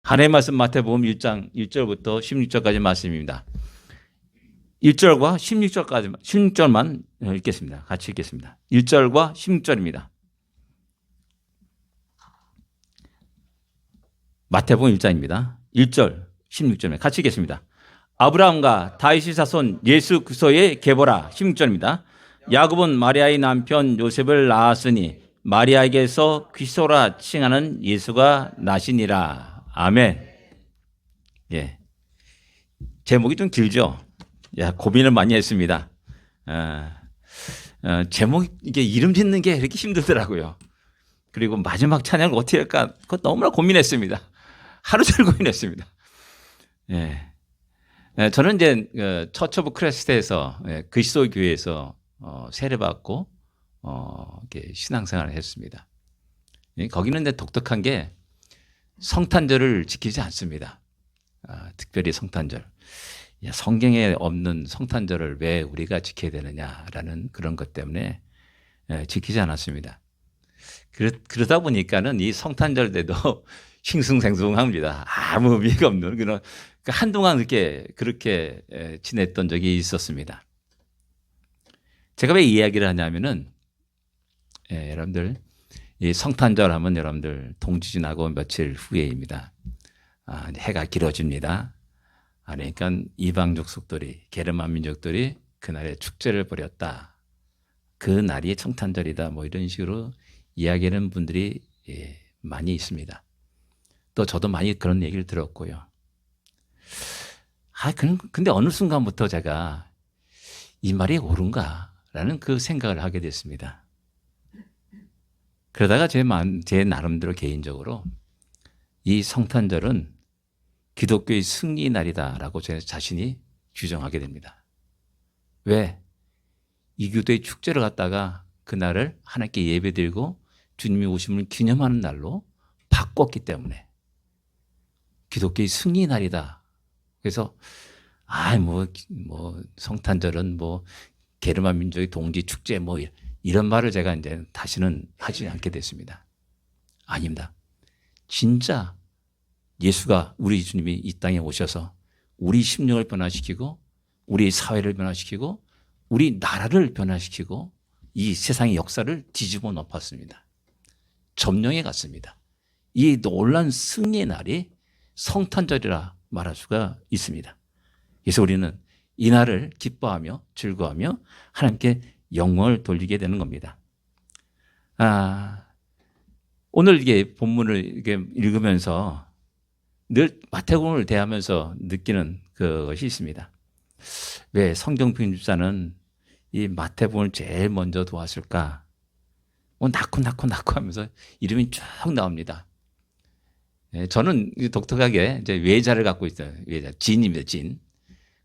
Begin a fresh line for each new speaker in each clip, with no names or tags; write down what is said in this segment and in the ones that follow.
하나님의 말씀 마태복음 1장 1절부터 16절까지 말씀입니다. 1절과 16절만 읽겠습니다. 같이 읽겠습니다. 1절과 16절입니다. 마태복음 1장입니다. 1절 16절입니다. 같이 읽겠습니다. 아브라함과 다윗의 자손 예수 그리스도의 계보라. 16절입니다. 야곱은 마리아의 남편 요셉을 낳았으니 마리아에게서 그리스도라 칭하는 예수가 나시니라. 아멘. 예. 제목이 좀 길죠? 고민을 많이 했습니다. 제목, 이게 이름 짓는 게 이렇게 힘들더라고요. 그리고 마지막 찬양을 어떻게 할까? 그거 너무나 고민했습니다. 하루 종일 고민했습니다. 예. 저는 이제 처치 오브 크리스트에서 그리스도 교회에서 세례받고 이렇게 신앙생활을 했습니다. 거기는 근데 독특한 게 성탄절을 지키지 않습니다. 특별히 성탄절. 성경에 없는 성탄절을 왜 우리가 지켜야 되느냐라는 그런 것 때문에 지키지 않았습니다. 그러다 보니까는 이 성탄절 때도 싱숭생숭합니다. 아무 의미가 없는 그런 한동안 그렇게 지냈던 적이 있었습니다. 제가 왜 이 이야기를 하냐면은 여러분들 이 성탄절 하면 여러분들 동지 지나고 며칠 후에입니다. 해가 길어집니다. 그러니까 이방 족속들이 게르만 민족들이 그날에 축제를 벌였다. 그 날이 성탄절이다. 뭐 이런 식으로 이야기하는 분들이 많이 있습니다. 또 저도 많이 그런 얘기를 들었고요. 근데 어느 순간부터 제가 이 말이 옳은가라는 그 생각을 하게 됐습니다. 그러다가 제 나름대로 개인적으로 이 성탄절은 기독교의 승리 날이다라고 제 자신이 규정하게 됩니다. 왜? 이교도의 축제를 갖다가 그날을 하나님께 예배드리고 주님이 오심을 기념하는 날로 바꿨기 때문에 기독교의 승리 날이다. 그래서 성탄절은 게르만 민족의 동지 축제 이런 말을 제가 이제 다시는 하지 않게 됐습니다. 아닙니다. 진짜 예수가 우리 주님이 이 땅에 오셔서 우리 심령을 변화시키고 우리 사회를 변화시키고 우리 나라를 변화시키고 이 세상의 역사를 뒤집어 엎었습니다. 점령해 갔습니다. 이 놀라운 승리의 날이 성탄절이라 말할 수가 있습니다. 그래서 우리는 이 날을 기뻐하며 즐거워하며 하나님께 영광을 돌리게 되는 겁니다. 오늘 이게 본문을 이렇게 읽으면서 늘 마태복음을 대하면서 느끼는 그것이 있습니다. 왜 성경 편집자는 이 마태복음을 제일 먼저 도왔을까? 낳고 하면서 이름이 쭉 나옵니다. 저는 독특하게 이제 외자를 갖고 있어요. 외자, 진입니다, 진.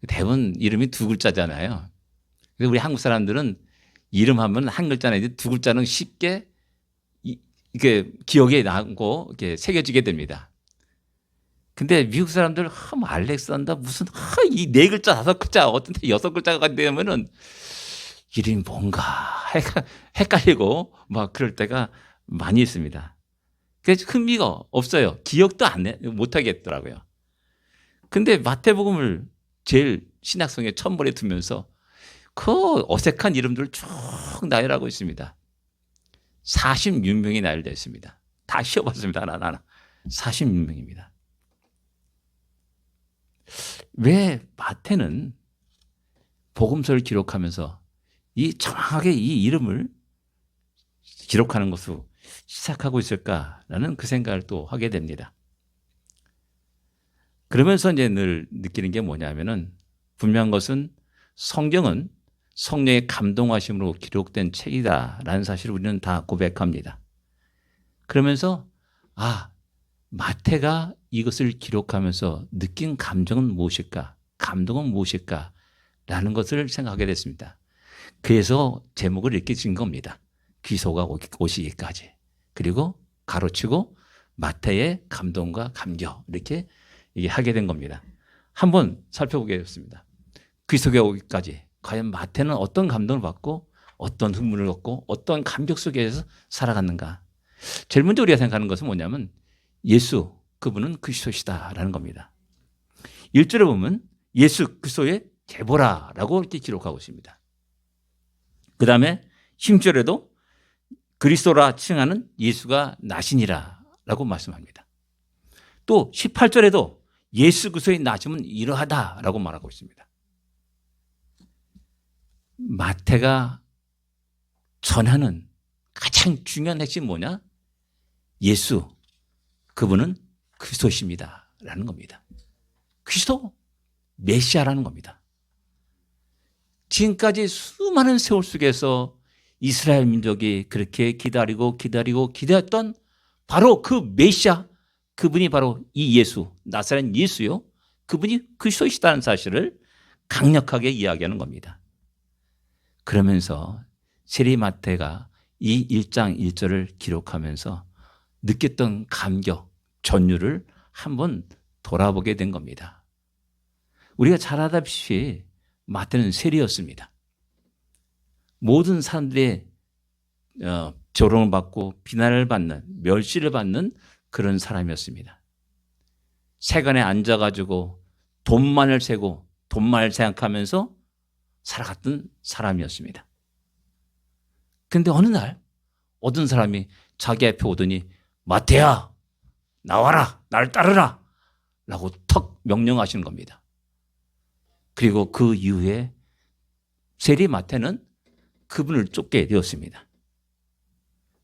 대부분 이름이 두 글자잖아요. 그래서 우리 한국 사람들은 이름하면 한 글자나 두 글자는 쉽게 이게 기억에 남고 이렇게 새겨지게 됩니다. 근데 미국 사람들 알렉산더 무슨 이 네 글자 다섯 글자 어떤 때 여섯 글자가 되면은 이름이 뭔가 헷갈리고 막 그럴 때가 많이 있습니다. 그래서 흥미가 없어요. 기억도 못 하겠더라고요. 근데 마태복음을 제일 신약성에 첫번에 두면서 그 어색한 이름들을 쭉 나열하고 있습니다. 46명이 나열되어 있습니다. 다 쉬어봤습니다. 하나. 46명입니다. 왜 마태는 복음서를 기록하면서 정확하게 이 이름을 기록하는 것으로 시작하고 있을까라는 그 생각을 또 하게 됩니다. 그러면서 이제 늘 느끼는 게 뭐냐면은 분명한 것은 성경은 성령의 감동하심으로 기록된 책이다라는 사실을 우리는 다 고백합니다. 그러면서 마태가 이것을 기록하면서 느낀 감정은 무엇일까? 감동은 무엇일까? 라는 것을 생각하게 됐습니다. 그래서 제목을 이렇게 지은 겁니다. 귀소가 오시기까지. 그리고 가로치고 마태의 감동과 감격 이렇게 하게 된 겁니다. 한번 살펴보겠습니다. 귀소가 오기까지 과연 마태는 어떤 감동을 받고 어떤 흥분을 얻고 어떤 감격 속에서 살아갔는가? 제일 먼저 우리가 생각하는 것은 뭐냐면 예수 그분은 그리스도시다라는 겁니다. 1절에 보면 예수 그리스도의 계보라라고 이렇게 기록하고 있습니다. 그 다음에 10절에도 그리스도라 칭하는 예수가 나시니라라고 말씀합니다. 또 18절에도 예수 그리스도의 나심은 이러하다라고 말하고 있습니다. 마태가 전하는 가장 중요한 핵심이 뭐냐? 예수, 그분은 그리스도십니다 라는 겁니다. 그리스도, 메시아라는 겁니다. 지금까지 수많은 세월 속에서 이스라엘 민족이 그렇게 기다렸던 바로 그 메시아, 그분이 바로 이 예수, 나사렛 예수요. 그분이 그리스도이시다는 사실을 강력하게 이야기하는 겁니다. 그러면서 세리 마태가 이 1장 1절을 기록하면서 느꼈던 감격, 전율을 한번 돌아보게 된 겁니다. 우리가 잘 알다시피 마태는 세리였습니다. 모든 사람들의 조롱을 받고 비난을 받는, 멸시를 받는 그런 사람이었습니다. 세간에 앉아가지고 돈만을 세고 돈만을 생각하면서 살아갔던 사람이었습니다. 그런데 어느 날 어떤 사람이 자기 앞에 오더니 마태야 나와라, 나를 따르라 라고 턱 명령하시는 겁니다. 그리고 그 이후에 세리 마태는 그분을 쫓게 되었습니다.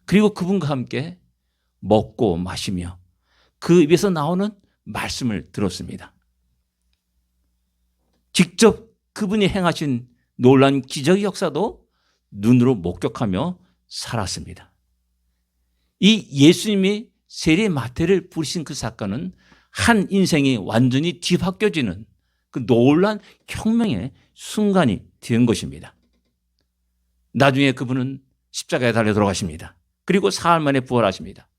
그리고 그분과 함께 먹고 마시며 그 입에서 나오는 말씀을 들었습니다. 직접 그분이 행하신 놀라운 기적의 역사도 눈으로 목격하며 살았습니다. 이 예수님이 세리 마태를 부르신 그 사건은 한 인생이 완전히 뒤바뀌어지는 그 놀라운 혁명의 순간이 된 것입니다. 나중에 그분은 십자가에 달려 돌아가십니다. 그리고 사흘 만에 부활하십니다.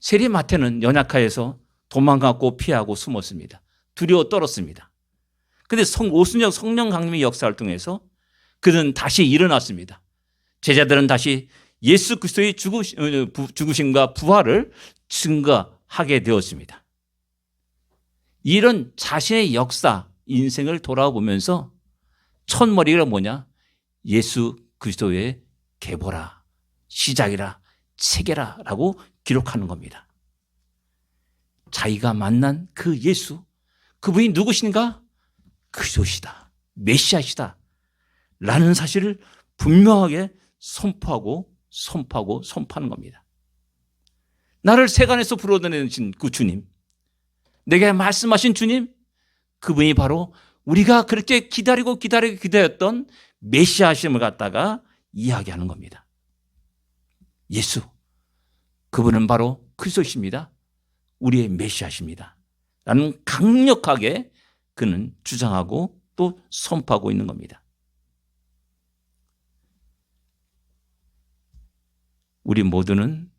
세리 마태는 연약하여서 도망갔고 피하고 숨었습니다. 두려워 떨었습니다. 그런데 오순절 성령 강림의 역사를 통해서 그는 다시 일어났습니다. 제자들은 다시 예수 그리스도의 죽으심과 부활을 증거하게 되었습니다. 이런 자신의 역사, 인생을 돌아보면서 첫머리가 뭐냐? 예수 그리스도의 계보라, 시작이라, 체계라 라고 기록하는 겁니다. 자기가 만난 그 예수, 그분이 누구신가? 그리스도시다, 메시아시다 라는 사실을 분명하게 선포하는 겁니다. 나를 세간에서 불러내신 그 주님, 내게 말씀하신 주님, 그분이 바로 우리가 그렇게 기다렸던 메시아심을 갖다가 이야기하는 겁니다. 예수, 그분은 바로 그리스도십니다. 우리의 메시아십니다. 라는 강력하게 그는 주장하고 또 선포하고 있는 겁니다. 우리 모두는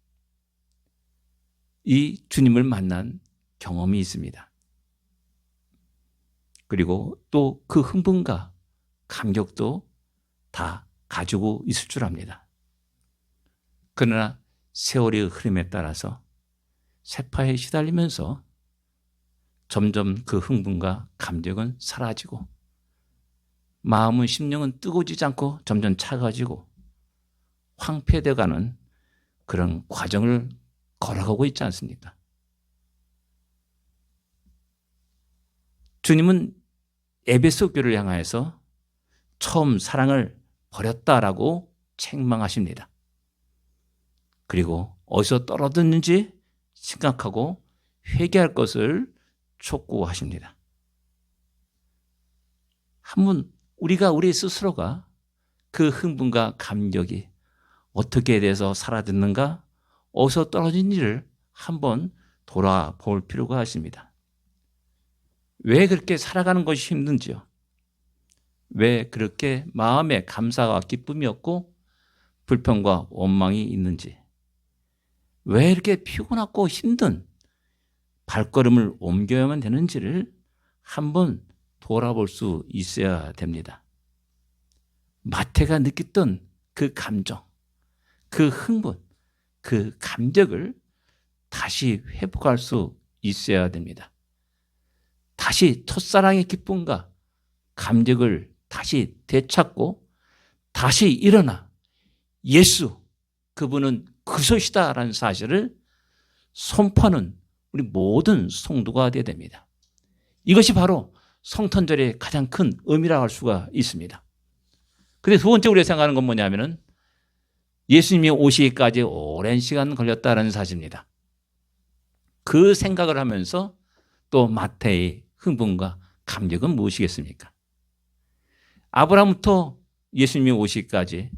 이 주님을 만난 경험이 있습니다. 그리고 또 그 흥분과 감격도 다 가지고 있을 줄 압니다. 그러나 세월의 흐름에 따라서 세파에 시달리면서 점점 그 흥분과 감격은 사라지고 마음은 심령은 뜨거워지지 않고 점점 차가워지고 황폐되어가는 그런 과정을 걸어가고 있지 않습니까? 주님은 에베소 교회를 향하여서 처음 사랑을 버렸다라고 책망하십니다. 그리고 어디서 떨어졌는지 생각하고 회개할 것을 촉구하십니다. 한번 우리가 우리 스스로가 그 흥분과 감격이 어떻게 돼서 사라졌는가, 어디서 떨어진 일을 한번 돌아볼 필요가 있습니다. 왜 그렇게 살아가는 것이 힘든지요? 왜 그렇게 마음에 감사와 기쁨이 없고 불평과 원망이 있는지, 왜 이렇게 피곤하고 힘든 발걸음을 옮겨야만 되는지를 한번 돌아볼 수 있어야 됩니다. 마태가 느꼈던 그 감정, 그 흥분, 그 감격을 다시 회복할 수 있어야 됩니다. 다시 첫사랑의 기쁨과 감격을 다시 되찾고 다시 일어나 예수, 그분은 그리스도시다라는 사실을 선포하는 우리 모든 성도가 되어야 됩니다. 이것이 바로 성탄절의 가장 큰 의미라고 할 수가 있습니다. 그런데 두 번째 우리가 생각하는 건 뭐냐면은 예수님이 오시기까지 오랜 시간 걸렸다는 사실입니다. 그 생각을 하면서 또 마태의 흥분과 감격은 무엇이겠습니까? 아브라함부터 예수님이 오시기까지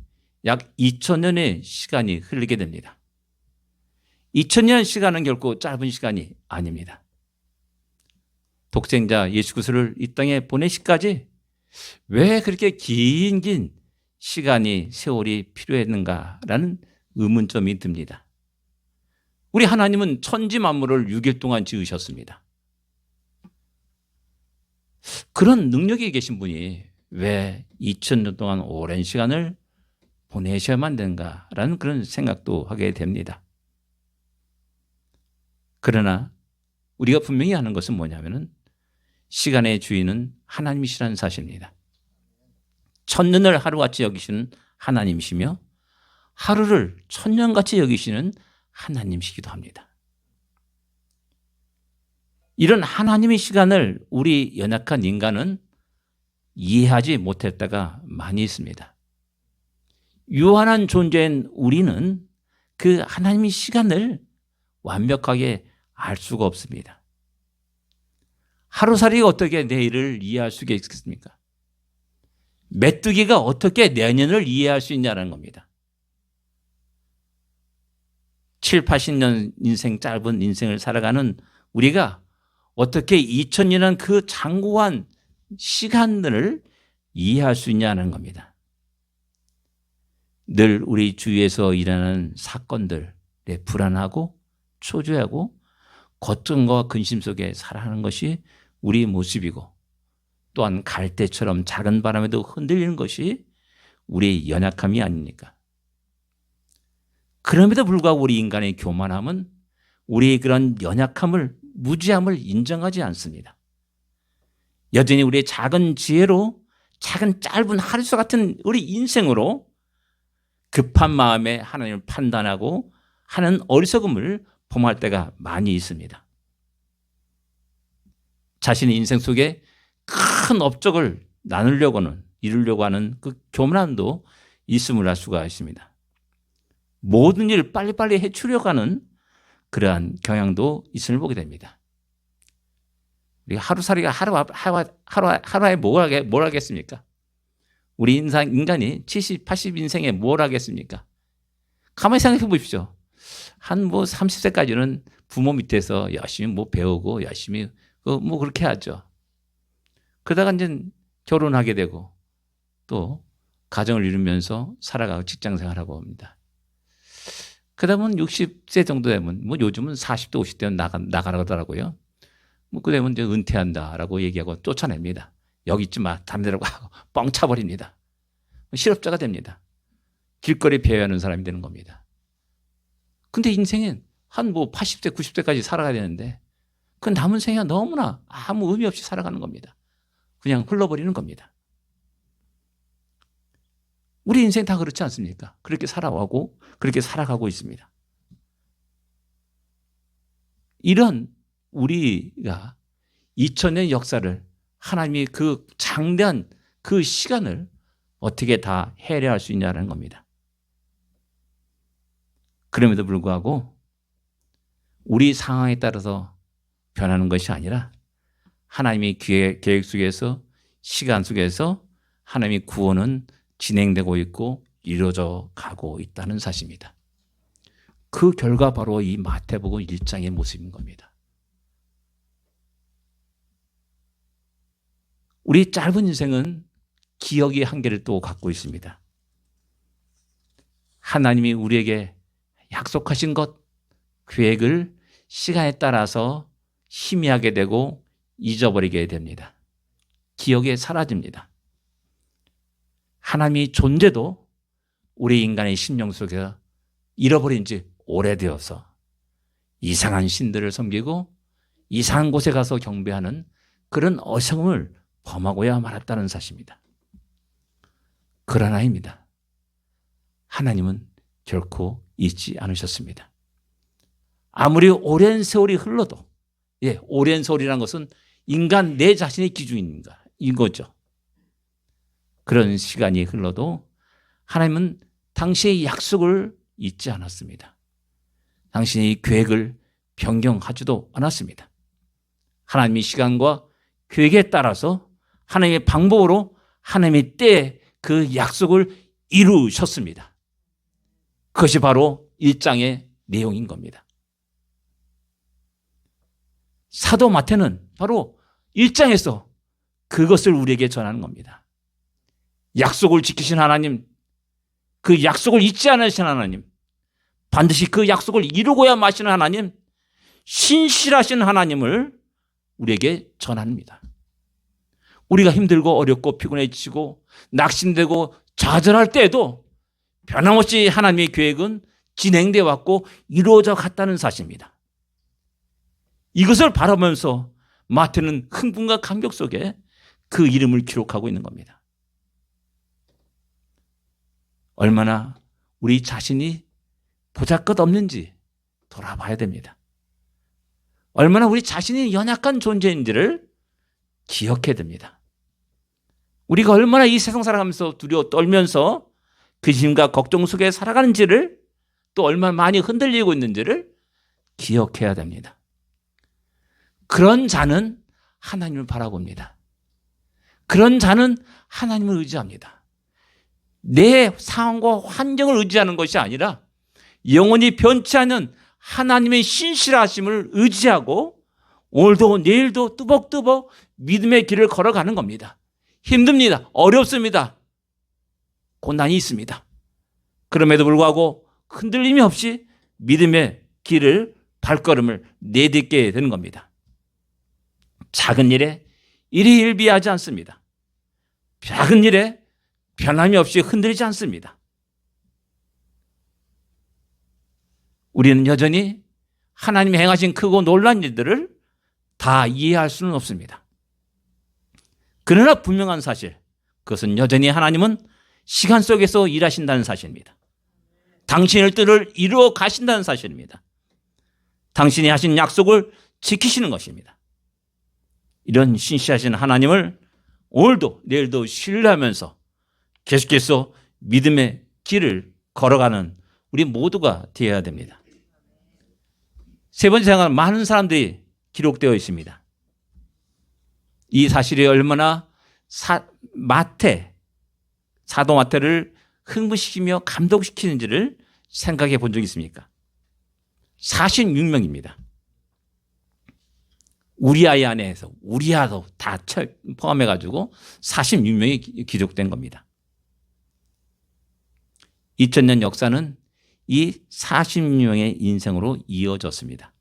약 2000년의 시간이 흐르게 됩니다. 2000년 시간은 결코 짧은 시간이 아닙니다. 독생자 예수 그리스도를 이 땅에 보내시기까지 왜 그렇게 긴 시간이 세월이 필요했는가라는 의문점이 듭니다. 우리 하나님은 천지 만물을 6일 동안 지으셨습니다. 그런 능력이 계신 분이 왜 2000년 동안 오랜 시간을 보내셔야만 되는가라는 그런 생각도 하게 됩니다. 그러나 우리가 분명히 아는 것은 뭐냐면은 시간의 주인은 하나님이시라는 사실입니다. 천년을 하루같이 여기시는 하나님이시며 하루를 천년같이 여기시는 하나님이시기도 합니다. 이런 하나님의 시간을 우리 연약한 인간은 이해하지 못할 때가 많이 있습니다. 유한한 존재인 우리는 그 하나님의 시간을 완벽하게 알 수가 없습니다. 하루살이가 어떻게 내일을 이해할 수가 있겠습니까? 메뚜기가 어떻게 내년을 이해할 수 있냐는 겁니다. 7, 80년 인생 짧은 인생을 살아가는 우리가 어떻게 2000년이라는 그 장구한 시간들을 이해할 수 있냐는 겁니다. 늘 우리 주위에서 일어나는 사건들에 불안하고 초조하고 걱정과 근심 속에 살아가는 것이 우리 모습이고 또한 갈대처럼 작은 바람에도 흔들리는 것이 우리의 연약함이 아닙니까? 그럼에도 불구하고 우리 인간의 교만함은 우리의 그런 연약함을 무지함을 인정하지 않습니다. 여전히 우리의 작은 지혜로 작은 짧은 하루수 같은 우리 인생으로 급한 마음에 하나님을 판단하고 하는 어리석음을 범할 때가 많이 있습니다. 자신의 인생 속에 큰 업적을 나누려고는 이루려고 하는 그 교만함도 있음을 알 수가 있습니다. 모든 일을 빨리빨리 해치려고 하는 그러한 경향도 있음을 보게 됩니다. 우리가 하루살이가 하루에 뭘 하겠습니까? 우리 인간이 70, 80 인생에 뭘 하겠습니까? 가만히 생각해 보십시오. 한 30세까지는 부모 밑에서 열심히 배우고 열심히 그렇게 하죠. 그러다가 이제 결혼하게 되고 또 가정을 이루면서 살아가고 직장 생활하고 합니다. 그러다 보면 60세 정도 되면 요즘은 40대 50대는 나가라고 하더라고요. 그러면 이제 은퇴한다라고 얘기하고 쫓아냅니다. 여기 있지 마. 다른 데로 가고 뻥 차버립니다. 실업자가 됩니다. 길거리 배회하는 사람이 되는 겁니다. 근데 인생엔 한 80대 90대까지 살아가야 되는데 그 남은 생애가 너무나 아무 의미 없이 살아가는 겁니다. 그냥 흘러버리는 겁니다. 우리 인생 다 그렇지 않습니까? 그렇게 살아가고 그렇게 살아가고 있습니다. 이런 우리가 2000년 역사를 하나님이 그 장대한 그 시간을 어떻게 다 해결할 수 있냐는 겁니다. 그럼에도 불구하고 우리 상황에 따라서 변하는 것이 아니라 하나님의 계획 속에서 시간 속에서 하나님의 구원은 진행되고 있고 이루어져 가고 있다는 사실입니다. 그 결과 바로 이 마태복음 1장의 모습인 겁니다. 우리 짧은 인생은 기억의 한계를 또 갖고 있습니다. 하나님이 우리에게 약속하신 것, 계획을 시간에 따라서 희미하게 되고 잊어버리게 됩니다. 기억에 사라집니다. 하나님의 존재도 우리 인간의 심령 속에서 잃어버린 지 오래되어서 이상한 신들을 섬기고 이상한 곳에 가서 경배하는 그런 어성을 범하고야 말았다는 사실입니다. 그러나입니다. 하나님은 결코 잊지 않으셨습니다. 아무리 오랜 세월이 흘러도, 오랜 세월이라는 것은 인간 내 자신의 기준인가 이거죠. 그런 시간이 흘러도 하나님은 당신의 약속을 잊지 않았습니다. 당신의 계획을 변경하지도 않았습니다. 하나님의 시간과 계획에 따라서 하나님의 방법으로 하나님의 때에 그 약속을 이루셨습니다. 그것이 바로 1장의 내용인 겁니다. 사도 마태는 바로 1장에서 그것을 우리에게 전하는 겁니다. 약속을 지키신 하나님, 그 약속을 잊지 않으신 하나님, 반드시 그 약속을 이루고야 마시는 하나님, 신실하신 하나님을 우리에게 전합니다. 우리가 힘들고 어렵고 피곤해지고 낙심되고 좌절할 때에도 변함없이 하나님의 계획은 진행되어 왔고 이루어져 갔다는 사실입니다. 이것을 바라보면서 마태는 흥분과 감격 속에 그 이름을 기록하고 있는 겁니다. 얼마나 우리 자신이 보잘것없는지 돌아봐야 됩니다. 얼마나 우리 자신이 연약한 존재인지를 기억해야 됩니다. 우리가 얼마나 이 세상 살아가면서 두려워 떨면서 근심과 걱정 속에 살아가는지를, 또 얼마나 많이 흔들리고 있는지를 기억해야 됩니다. 그런 자는 하나님을 바라봅니다. 그런 자는 하나님을 의지합니다. 내 상황과 환경을 의지하는 것이 아니라 영원히 변치 않는 하나님의 신실하심을 의지하고 오늘도 내일도 뚜벅뚜벅 믿음의 길을 걸어가는 겁니다. 힘듭니다. 어렵습니다. 고난이 있습니다. 그럼에도 불구하고 흔들림이 없이 믿음의 길을, 발걸음을 내딛게 되는 겁니다. 작은 일에 일희일비하지 않습니다. 작은 일에 변함이 없이 흔들리지 않습니다. 우리는 여전히 하나님이 행하신 크고 놀라운 일들을 다 이해할 수는 없습니다. 그러나 분명한 사실, 그것은 여전히 하나님은 시간 속에서 일하신다는 사실입니다. 당신의 뜻을 이루어 가신다는 사실입니다. 당신이 하신 약속을 지키시는 것입니다. 이런 신실하신 하나님을 오늘도 내일도 신뢰하면서 계속해서 믿음의 길을 걸어가는 우리 모두가 되어야 됩니다. 세 번째 생각은 많은 사람들이 기록되어 있습니다. 이 사실이 얼마나 사도 마태를 흥분시키며 감동시키는지를 생각해 본 적이 있습니까? 46명입니다. 우리 아이 안에서 우리 아도 다 포함해가지고 46명이 기록된 겁니다. 2000년 역사는 이 46명의 인생으로 이어졌습니다.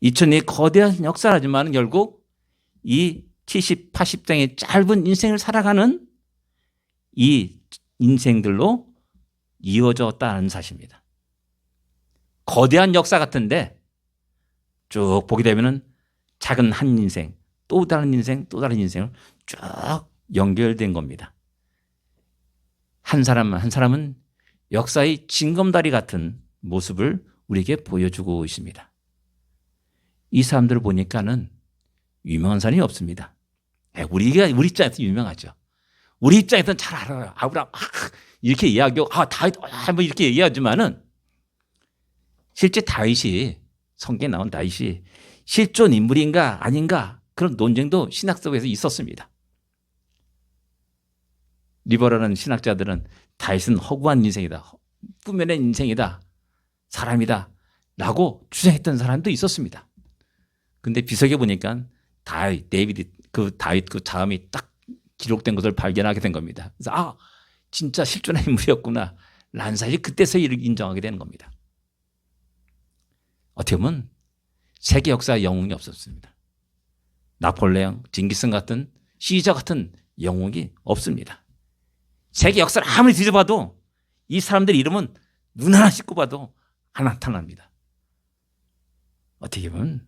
2000년의 거대한 역사라지만 결국 이 70, 80장의 짧은 인생을 살아가는 이 인생들로 이어졌다는 사실입니다. 거대한 역사 같은데 쭉 보게 되면은 작은 한 인생, 또 다른 인생, 또 다른 인생을 쭉 연결된 겁니다. 한 사람 한 사람은 역사의 징검다리 같은 모습을 우리에게 보여주고 있습니다. 이 사람들을 보니까는 유명한 사람이 없습니다. 우리 입장에서 유명하죠. 우리 입장에서는 잘 알아요. 아브라함 이렇게 이야기하고 다윗 뭐 이렇게 얘기하지만은 실제 다윗이, 성경에 나온 다윗이 실존 인물인가 아닌가 그런 논쟁도 신학 속에서 있었습니다. 리버럴한 신학자들은 다윗은 허구한 인생이다, 꾸며낸 인생이다, 사람이다 라고 주장했던 사람도 있었습니다. 근데 비석에 보니까 다윗 그 자음이 딱 기록된 것을 발견하게 된 겁니다. 그래서 진짜 실존한 인물이었구나 라는 사실 그때서 인정하게 되는 겁니다. 어떻게 보면 세계 역사에 영웅이 없었습니다. 나폴레옹, 징기스 같은 시저 같은 영웅이 없습니다. 세계 역사를 아무리 뒤져봐도 이 사람들 이름은 눈 하나 씻고 봐도 안 나타납니다. 어떻게 보면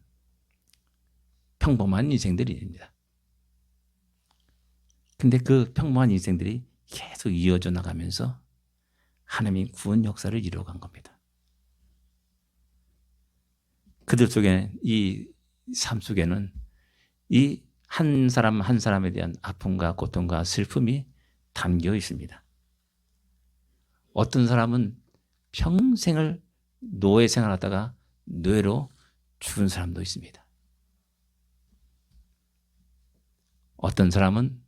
평범한 인생들입니다. 근데 그 평범한 인생들이 계속 이어져 나가면서 하나님이 구원 역사를 이루어간 겁니다. 그들 속에 이 삶 속에는 이 한 사람 한 사람에 대한 아픔과 고통과 슬픔이 담겨 있습니다. 어떤 사람은 평생을 노예 생활하다가 노예로 죽은 사람도 있습니다. 어떤 사람은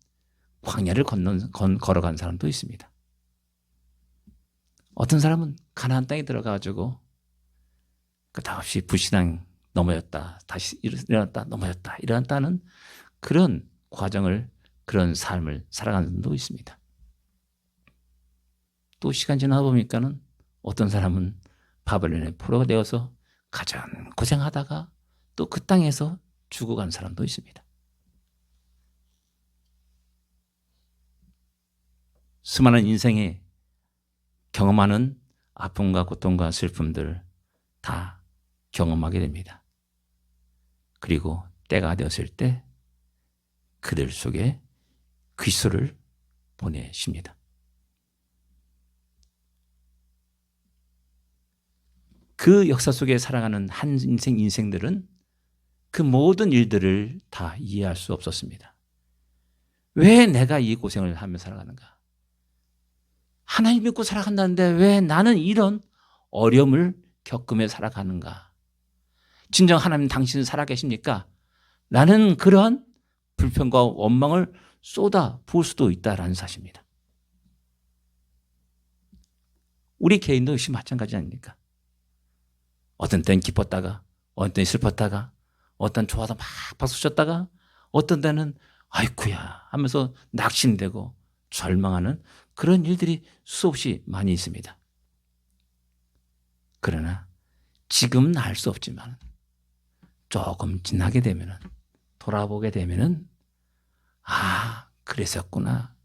광야를 걸어간 사람도 있습니다. 어떤 사람은 가나안 땅에 들어가가지고 끝없이 불신앙 넘어졌다, 다시 일어났다, 넘어졌다, 일어났다는 그런 과정을, 그런 삶을 살아가는 분도 있습니다. 또 시간 지나 보니까는 어떤 사람은 바벨론의 포로가 되어서 가장 고생하다가 또 그 땅에서 죽어간 사람도 있습니다. 수많은 인생에 경험하는 아픔과 고통과 슬픔들을 다 경험하게 됩니다. 그리고 때가 되었을 때 그들 속에 그리스도를 보내십니다. 그 역사 속에 살아가는 한 인생들은 그 모든 일들을 다 이해할 수 없었습니다. 왜 내가 이 고생을 하며 살아가는가? 하나님 믿고 살아간다는데 왜 나는 이런 어려움을 겪으며 살아가는가? 진정 하나님 당신은 살아계십니까? 라는 그런 불평과 원망을 쏟아 부을 수도 있다라는 사실입니다. 우리 개인도 역시 마찬가지 아닙니까? 어떤 때는 기뻤다가, 어떤 때는 슬펐다가, 어떤 때는 좋아서 막 박수 쳤다가, 어떤 때는 아이쿠야 하면서 낙심되고 절망하는 그런 일들이 수없이 많이 있습니다. 그러나 지금은 알 수 없지만 조금 지나게 되면은, 돌아보게 되면은 아, 그랬었구나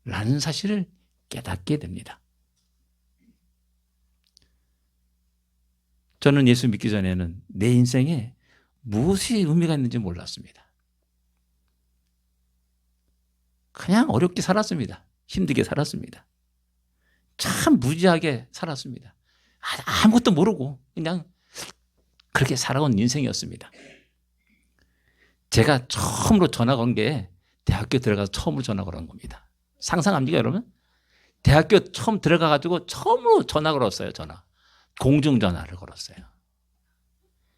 라는 사실을 깨닫게 됩니다. 저는 예수 믿기 전에는 내 인생에 무엇이 의미가 있는지 몰랐습니다. 그냥 어렵게 살았습니다. 힘들게 살았습니다. 참 무지하게 살았습니다. 아무것도 모르고 그냥 그렇게 살아온 인생이었습니다. 제가 처음으로 전화 건 게 대학교 들어가서 처음으로 전화 걸은 겁니다. 상상합니까, 여러분? 대학교 처음 들어가가지고 처음으로 전화 걸었어요, 전화. 공중전화를 걸었어요.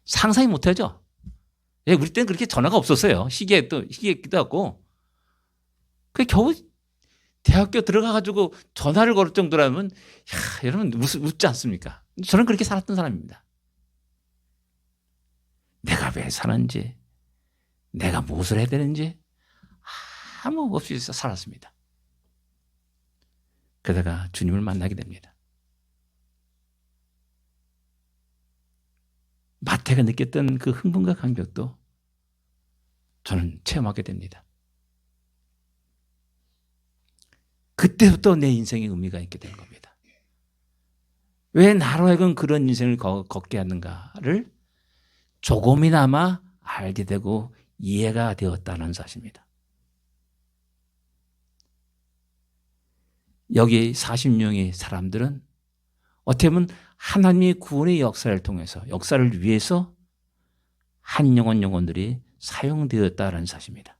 상상이 못하죠? 예, 우리 때는 그렇게 전화가 없었어요. 희귀했기도 하고. 그 겨우 대학교 들어가가지고 전화를 걸을 정도라면, 야, 여러분 웃지 않습니까? 저는 그렇게 살았던 사람입니다. 내가 왜 사는지, 내가 무엇을 해야 되는지 아무 없이 살았습니다. 그러다가 주님을 만나게 됩니다. 마태가 느꼈던 그 흥분과 감격도 저는 체험하게 됩니다. 그때부터 내 인생에 의미가 있게 된 겁니다. 왜 나로 하여금 그런 인생을 걷게 하는가를 조금이나마 알게 되고 이해가 되었다는 사실입니다. 여기 40명의 사람들은 어떻게 보면 하나님의 구원의 역사를 통해서, 역사를 위해서 한 영혼들이 사용되었다는 사실입니다.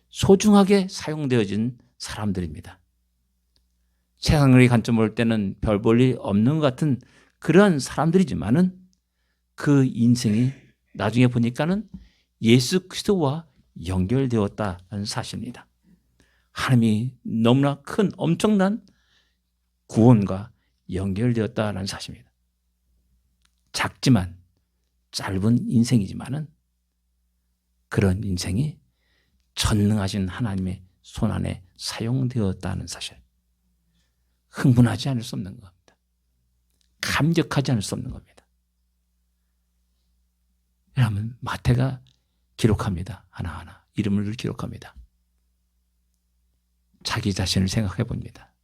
소중하게 사용되어진 사람들입니다. 세상의 관점으로 볼 때는 별 볼 일 없는 것 같은 그런 사람들이지만은 그 인생이 나중에 보니까는 예수 그리스도와 연결되었다는 사실입니다. 하나님이 너무나 큰 엄청난 구원과 연결되었다는 사실입니다. 작지만 짧은 인생이지만은 그런 인생이 전능하신 하나님의 손안에 사용되었다는 사실. 흥분하지 않을 수 없는 겁니다. 감격하지 않을 수 없는 겁니다. 여러분, 마태가 기록합니다. 하나하나 이름을 기록합니다. 자기 자신을 생각해 봅니다.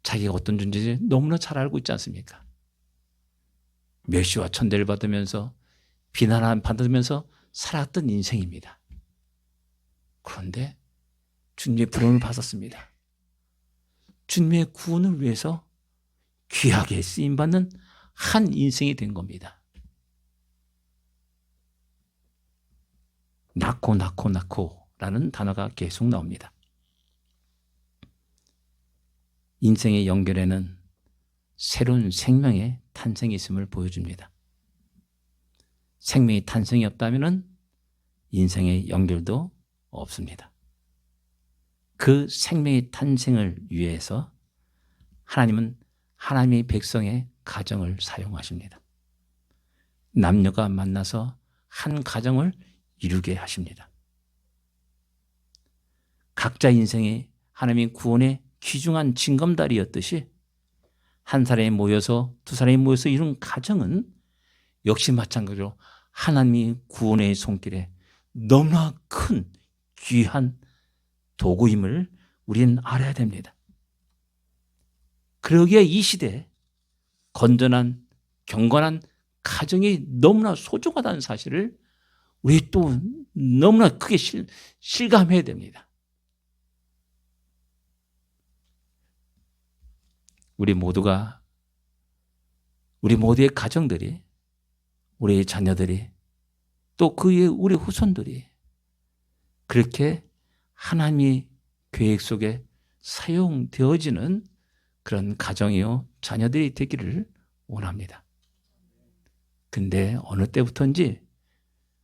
자기가 어떤 존재인지 너무나 잘 알고 있지 않습니까? 멸시와 천대를 받으면서 비난을 받으면서 살았던 인생입니다. 그런데 주님의 부름을 받았습니다. 주님의 구원을 위해서 귀하게 쓰임받는 한 인생이 된 겁니다. 낳고라는 단어가 계속 나옵니다. 인생의 연결에는 새로운 생명의 탄생이 있음을 보여줍니다. 생명의 탄생이 없다면 인생의 연결도 없습니다. 그 생명의 탄생을 위해서 하나님은 하나님의 백성의 가정을 사용하십니다. 남녀가 만나서 한 가정을 이루게 하십니다. 각자 인생이 하나님의 구원의 귀중한 징검다리였듯이 한 사람이 모여서 두 사람이 모여서 이룬 가정은 역시 마찬가지로 하나님의 구원의 손길에 너무나 큰 귀한 도구임을 우리는 알아야 됩니다. 그러기에 이 시대에 건전한 경건한 가정이 너무나 소중하다는 사실을 우리 또 너무나 크게 실감해야 됩니다. 우리 모두의 가정들이, 우리의 자녀들이, 또 그의 우리 후손들이 그렇게 하나님의 계획 속에 사용되어지는 그런 가정이요 자녀들이 되기를 원합니다. 근데 어느 때부터인지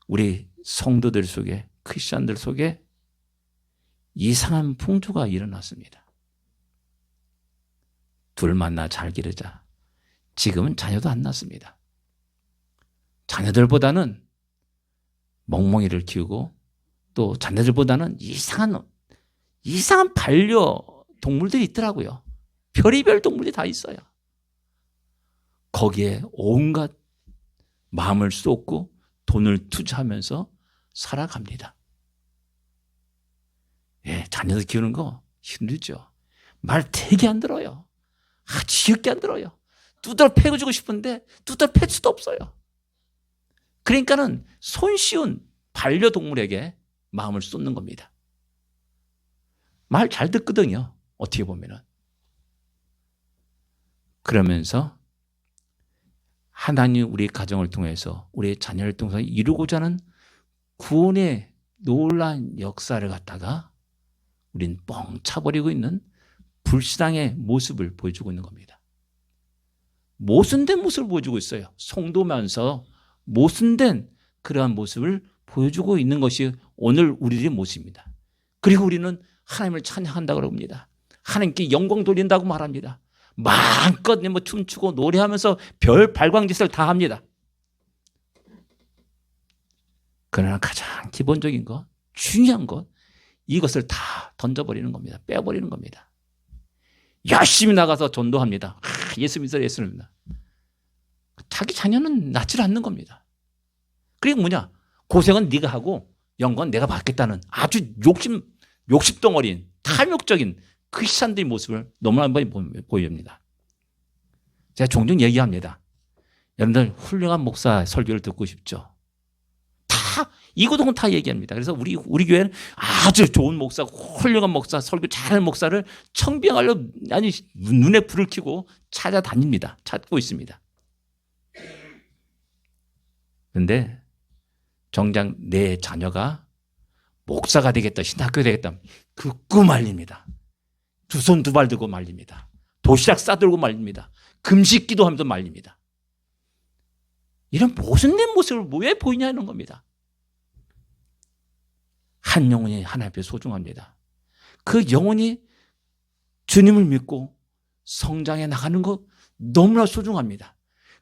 우리 성도들 속에, 크리스찬들 속에 이상한 풍조가 일어났습니다. 둘 만나 잘 기르자. 지금은 자녀도 안 낳습니다. 자녀들보다는 멍멍이를 키우고 또 자녀들보다는 이상한 반려동물들이 있더라고요. 별의별 동물이 다 있어요. 거기에 온갖 마음을 쏟고 돈을 투자하면서 살아갑니다. 예, 자녀들 키우는 거 힘들죠. 말 되게 안 들어요. 지겹게 안 들어요. 두들 패주고 싶은데 두들 팰 수도 없어요. 그러니까는 손쉬운 반려동물에게 마음을 쏟는 겁니다. 말 잘 듣거든요. 어떻게 보면은. 그러면서 하나님 우리 가정을 통해서 우리의 자녀를 통해서 이루고자 하는 구원의 놀라운 역사를 갖다가 우린 뻥 차버리고 있는 불신앙의 모습을 보여주고 있는 겁니다. 모순된 모습을 보여주고 있어요. 성도면서 모순된 그러한 모습을 보여주고 있는 것이 오늘 우리들의 모습입니다. 그리고 우리는 하나님을 찬양한다고 합니다. 하나님께 영광 돌린다고 말합니다. 마음껏 춤추고 노래하면서 별 발광짓을 다 합니다. 그러나 가장 기본적인 것, 중요한 것, 이것을 다 던져버리는 겁니다. 빼버리는 겁니다. 열심히 나가서 전도합니다. 예수 믿어 예수 믿는다. 자기 자녀는 낳지 않는 겁니다. 그리고 뭐냐? 고생은 네가 하고 영광은 내가 받겠다는 아주 욕심덩어리인 탐욕적인 크리스찬들의 모습을 너무나 많이 보입니다. 제가 종종 얘기합니다. 여러분들 훌륭한 목사 설교를 듣고 싶죠? 이구동은 다 얘기합니다. 그래서 우리 교회는 아주 좋은 목사, 훌륭한 목사, 설교 잘하는 목사를 청빙하려 아니 눈에 불을 켜고 찾아다닙니다. 찾고 있습니다. 그런데 정작 내 자녀가 목사가 되겠다, 신학교 되겠다, 그 꿈 말립니다. 두 손 두 발 들고 말립니다. 도시락 싸들고 말립니다. 금식 기도하면서 말립니다. 이런 모순된 모습을 왜 보이냐는 겁니다. 한 영혼이 하나님 앞에 소중합니다. 그 영혼이 주님을 믿고 성장해 나가는 것 너무나 소중합니다.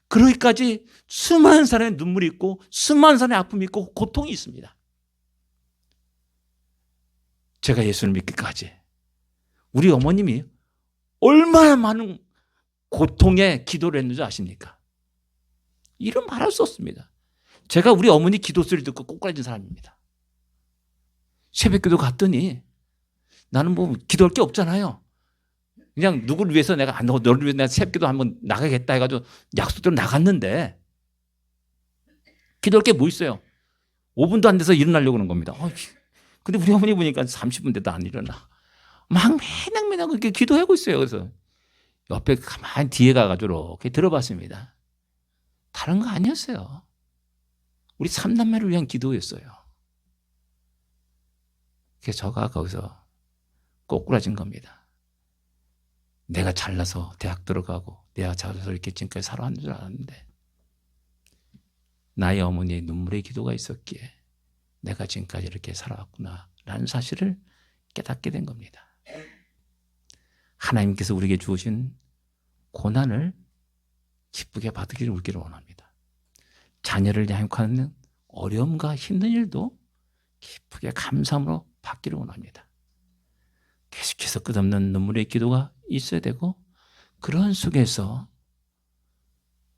그러기까지 수많은 사람의 눈물이 있고 수많은 사람의 아픔이 있고 고통이 있습니다. 제가 예수를 믿기까지 우리 어머님이 얼마나 많은 고통에 기도를 했는지 아십니까? 이런 말할 수 없습니다. 제가 우리 어머니 기도 소리 듣고 꼬꾸라진 사람입니다. 새벽기도 갔더니 나는 뭐 기도할 게 없잖아요. 그냥 누구를 위해서 너를 위해서 내가 새벽기도 한번 나가겠다 해가지고 약속대로 나갔는데 기도할 게 뭐 있어요? 5분도 안 돼서 일어나려고 하는 겁니다. 근데 우리 어머니 보니까 30분 돼도 안 일어나. 막 매낭매낭 그렇게 기도하고 있어요. 그래서 옆에 가만히 뒤에 가가지고 이렇게 들어봤습니다. 다른 거 아니었어요. 우리 3남매를 위한 기도였어요. 그래서 저가 거기서 꼬꾸라진 겁니다. 내가 잘나서 대학 들어가고 내가 잘나서 이렇게 지금까지 살아왔는 줄 알았는데 나의 어머니의 눈물의 기도가 있었기에 내가 지금까지 이렇게 살아왔구나 라는 사실을 깨닫게 된 겁니다. 하나님께서 우리에게 주신 고난을 기쁘게 받기를 우리를 원합니다. 자녀를 양육하는 어려움과 힘든 일도 기쁘게 감사함으로 받기를 원합니다. 계속해서 끝없는 눈물의 기도가 있어야 되고 그런 속에서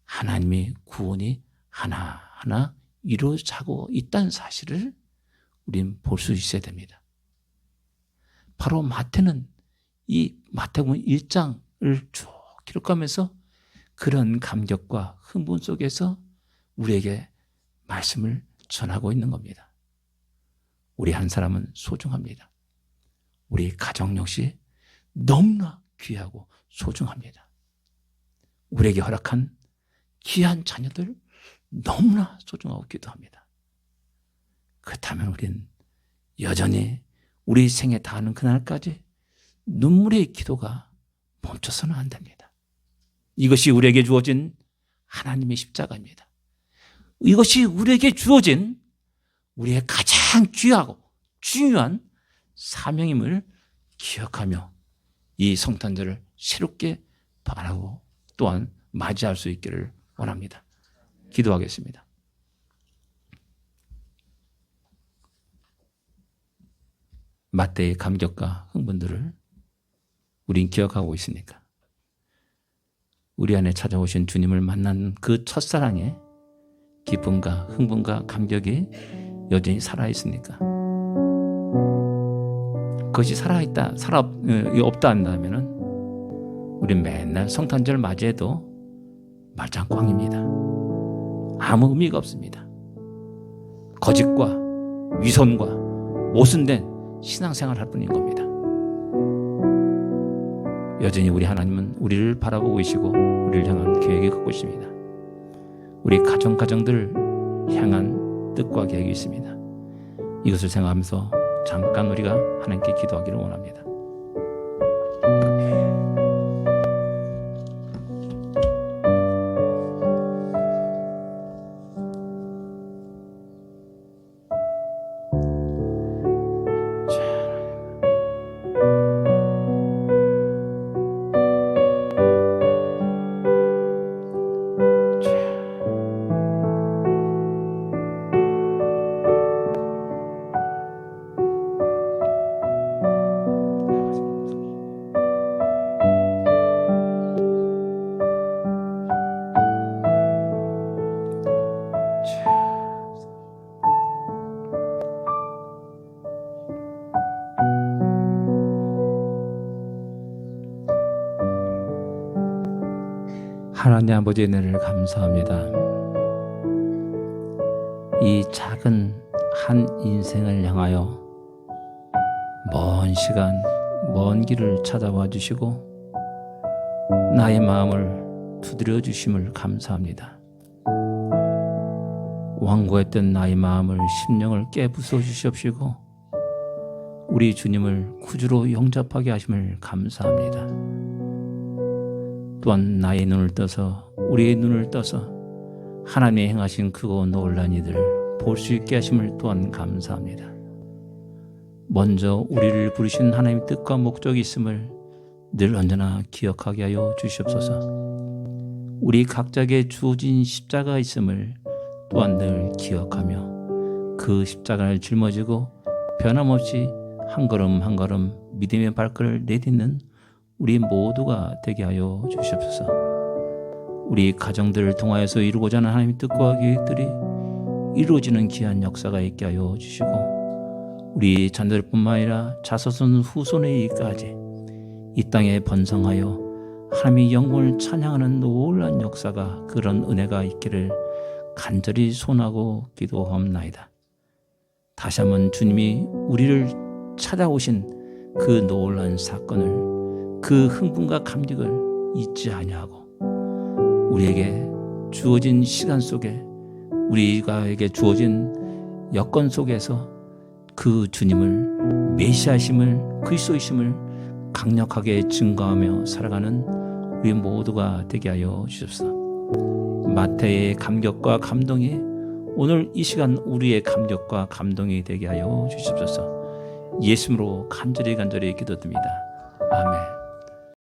하나님의 구원이 하나하나 이루어지고 있다는 사실을 우리는 볼 수 있어야 됩니다. 바로 마태는 이 마태복음 1장을 쭉 기록하면서 그런 감격과 흥분 속에서 우리에게 말씀을 전하고 있는 겁니다. 우리 한 사람은 소중합니다. 우리 가정 역시 너무나 귀하고 소중합니다. 우리에게 허락한 귀한 자녀들 너무나 소중하고 기도합니다. 그렇다면 우리는 여전히 우리 생에 닿는 그날까지 눈물의 기도가 멈춰서는 안 됩니다. 이것이 우리에게 주어진 하나님의 십자가입니다. 이것이 우리에게 주어진 우리의 가장 귀하고 중요한 사명임을 기억하며 이 성탄절을 새롭게 바라고 또한 맞이할 수 있기를 원합니다. 기도하겠습니다. 마태의 감격과 흥분들을 우린 기억하고 있으니까 우리 안에 찾아오신 주님을 만난 그 첫사랑의 기쁨과 흥분과 감격이 여전히 살아있으니까 그것이 살아있다, 없다 한다면은 우린 맨날 성탄절 맞이해도 말짱꽝입니다. 아무 의미가 없습니다. 거짓과 위선과 모순된 신앙생활 할 뿐인 겁니다. 여전히 우리 하나님은 우리를 바라보고 계시고 우리를 향한 계획이 갖고 있습니다. 우리 가정들을 향한 뜻과 계획이 있습니다. 이것을 생각하면서 잠깐 우리가 하나님께 기도하기를 원합니다. 하나님 아버지의 은혜를 감사합니다. 이 작은 한 인생을 향하여 먼 시간, 먼 길을 찾아와 주시고 나의 마음을 두드려 주심을 감사합니다. 완고했던 나의 마음을 심령을 깨부숴 주시옵시고 우리 주님을 구주로 영접하게 하심을 감사합니다. 또한 나의 눈을 떠서 우리의 눈을 떠서 하나님의 행하신 크고 놀라운 이들을 볼 수 있게 하심을 또한 감사합니다. 먼저 우리를 부르신 하나님의 뜻과 목적이 있음을 늘 언제나 기억하게 하여 주시옵소서. 우리 각자에게 주어진 십자가 있음을 또한 늘 기억하며 그 십자가를 짊어지고 변함없이 한 걸음 한 걸음 믿음의 발걸음을 내딛는 우리 모두가 되게 하여 주시옵소서. 우리 가정들을 통하여서 이루고자 하는 하나님의 뜻과 계획들이 이루어지는 귀한 역사가 있게 하여 주시고 우리 자녀들뿐만 아니라 자손 후손에 이까지 이 땅에 번성하여 하나님의 영광을 찬양하는 놀라운 역사가 그런 은혜가 있기를 간절히 소원하고 기도하옵나이다. 다시 한번 주님이 우리를 찾아오신 그 놀라운 사건을, 그 흥분과 감격을 잊지 아니하고 우리에게 주어진 시간 속에, 우리가에게 주어진 여건 속에서 그 주님을, 메시아심을, 그리스도이심을 강력하게 증거하며 살아가는 우리 모두가 되게 하여 주십시오. 마태의 감격과 감동이 오늘 이 시간 우리의 감격과 감동이 되게 하여 주십소서. 예수님으로 간절히 기도드립니다. 아멘.